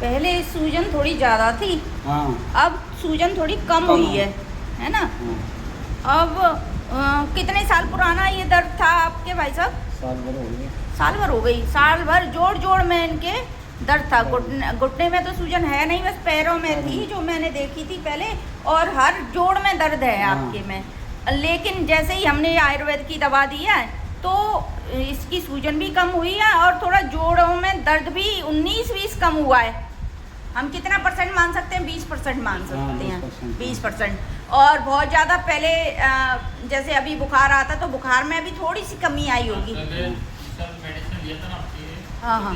पहले सूजन थोड़ी ज़्यादा थी, हाँ अब सूजन थोड़ी कम हुई है ना। हाँ। अब कितने साल पुराना ये दर्द था आपके भाई साहब? साल भर हो गए। साल भर हो गई। साल भर जोड़ जोड़ में इनके दर्द था। घुटने में तो सूजन है नहीं, बस पैरों में थी जो मैंने देखी थी पहले, और हर जोड़ में दर्द है आपके में। लेकिन जैसे ही हमने आयुर्वेद की दवा दी है तो इसकी सूजन भी कम हुई है और थोड़ा जोड़ों में दर्द भी 19-20 कम हुआ है। हम कितना परसेंट मान सकते हैं? 20% मान सकते हैं, 20%। और बहुत ज़्यादा पहले जैसे अभी बुखार आता तो बुखार में अभी थोड़ी सी कमी आई होगी। हाँ हाँ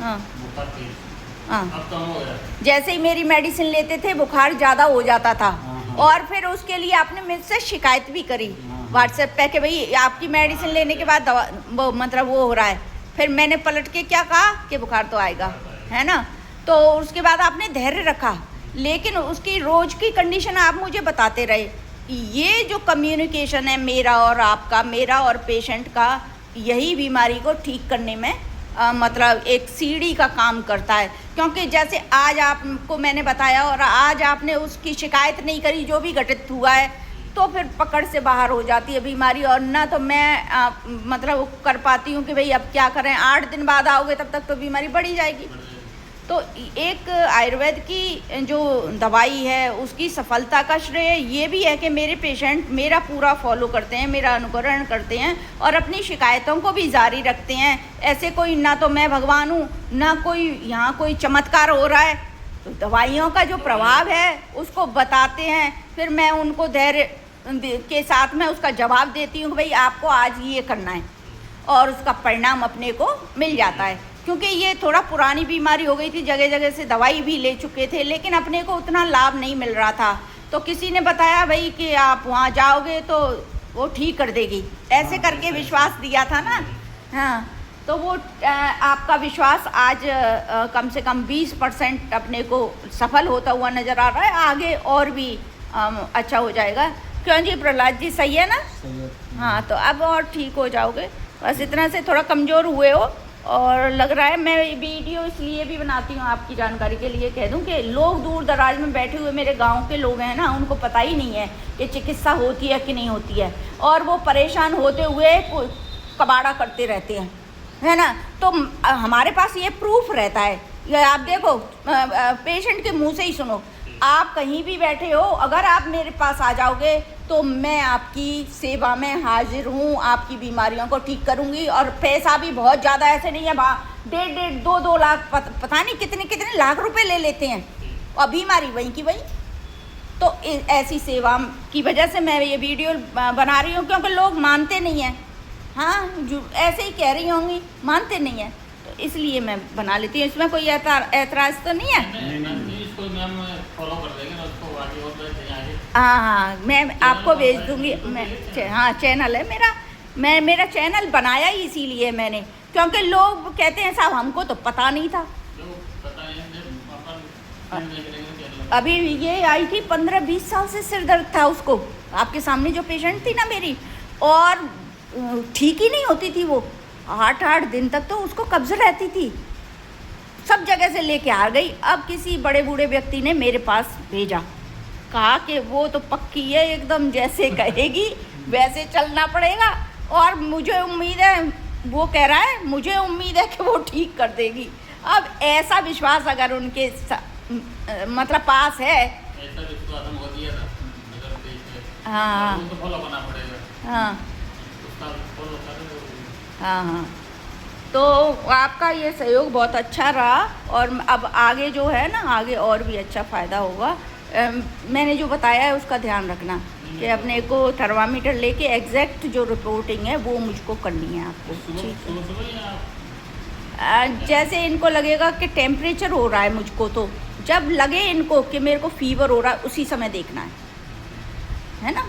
हाँ हाँ। जैसे ही मेरी मेडिसिन लेते थे बुखार ज़्यादा हो जाता था, और फिर उसके लिए आपने मुझसे शिकायत भी करी व्हाट्सएप पे कि भाई आपकी मेडिसिन लेने के बाद दवा वो हो रहा है। फिर मैंने पलट के क्या कहा कि बुखार तो आएगा, है ना। तो उसके बाद आपने धैर्य रखा, लेकिन उसकी रोज़ की कंडीशन आप मुझे बताते रहे। ये जो कम्युनिकेशन है मेरा और आपका, मेरा और पेशेंट का, यही बीमारी को ठीक करने में मतलब एक सीढ़ी का काम करता है। क्योंकि जैसे आज आपको मैंने बताया और आज आपने उसकी शिकायत नहीं करी जो भी घटित हुआ है, तो फिर पकड़ से बाहर हो जाती है बीमारी। और ना तो मैं मतलब कर पाती हूँ कि भाई अब क्या करें, 8 दिन बाद आओगे तब तक तो बीमारी बढ़ी जाएगी। तो एक आयुर्वेद की जो दवाई है उसकी सफलता का श्रेय ये भी है कि मेरे पेशेंट मेरा पूरा फॉलो करते हैं, मेरा अनुकरण करते हैं और अपनी शिकायतों को भी जारी रखते हैं। ऐसे कोई ना तो मैं भगवान हूँ, ना कोई यहाँ कोई चमत्कार हो रहा है। तो दवाइयों का जो प्रभाव है उसको बताते हैं, फिर मैं उनको धैर्य के साथ में उसका जवाब देती हूँ कि भाई आपको आज ये करना है, और उसका परिणाम अपने को मिल जाता है। क्योंकि ये थोड़ा पुरानी बीमारी हो गई थी, जगह जगह से दवाई भी ले चुके थे, लेकिन अपने को उतना लाभ नहीं मिल रहा था। तो किसी ने बताया भाई कि आप वहाँ जाओगे तो वो ठीक कर देगी, ऐसे करके विश्वास दिया था ना। हाँ, तो वो आपका विश्वास आज कम से कम 20% अपने को सफल होता हुआ नज़र आ रहा है। आगे और भी अच्छा हो जाएगा। क्यों जी प्रहलाद जी, सही है ना? सही है। हाँ, तो अब और ठीक हो जाओगे। बस इतना से थोड़ा कमज़ोर हुए हो और लग रहा है। मैं वीडियो इसलिए भी बनाती हूँ आपकी जानकारी के लिए कह दूँ कि लोग दूर दराज में बैठे हुए मेरे गांव के लोग हैं ना, उनको पता ही नहीं है कि चिकित्सा होती है कि नहीं होती है, और वो परेशान होते हुए कबाड़ा करते रहते हैं, है ना। तो हमारे पास ये प्रूफ रहता है। ये आप देखो, पेशेंट के मुँह से ही सुनो। आप कहीं भी बैठे हो, अगर आप मेरे पास आ जाओगे तो मैं आपकी सेवा में हाजिर हूँ, आपकी बीमारियों को ठीक करूँगी। और पैसा भी बहुत ज़्यादा ऐसे नहीं है, 1.5-2 लाख पता नहीं कितने कितने लाख रुपए ले लेते हैं, और बीमारी वहीं की वहीं। तो ऐसी सेवा की वजह से मैं ये वीडियो बना रही हूँ, क्योंकि लोग मानते नहीं हैं। हाँ, जो ऐसे ही कह रही होंगी, मानते नहीं हैं, तो इसलिए मैं बना लेती हूँ। इसमें कोई ऐतराज़ तो नहीं है? हाँ हाँ, मैं आपको भेज दूंगी। मैं हाँ, चैनल है मेरा, मैं मेरा चैनल बनाया ही इसीलिए मैंने, क्योंकि लोग कहते हैं साहब हमको तो पता नहीं था। अभी ये आई थी 15-20 साल से सिर दर्द था उसको, आपके सामने जो पेशेंट थी ना मेरी, और ठीक ही नहीं होती थी वो। 8-8 दिन तक तो उसको कब्ज रहती थी, सब जगह से लेके आ गई। अब किसी बड़े बूढ़े व्यक्ति ने मेरे पास भेजा, कहा कि वो तो पक्की है एकदम, जैसे कहेगी वैसे चलना पड़ेगा, और मुझे उम्मीद है, वो कह रहा है मुझे उम्मीद है कि वो ठीक कर देगी। अब ऐसा विश्वास अगर उनके मतलब पास है, हाँ हाँ हाँ हाँ, तो आपका ये सहयोग बहुत अच्छा रहा, और अब आगे जो है ना, आगे और भी अच्छा फ़ायदा होगा। मैंने जो बताया है उसका ध्यान रखना कि अपने को थर्मामीटर लेके एग्जैक्ट जो रिपोर्टिंग है वो मुझको करनी है आपको, ठीक है। जैसे इनको लगेगा कि टेम्परेचर हो रहा है मुझको, तो जब लगे इनको कि मेरे को फीवर हो रहा है उसी समय देखना है ना।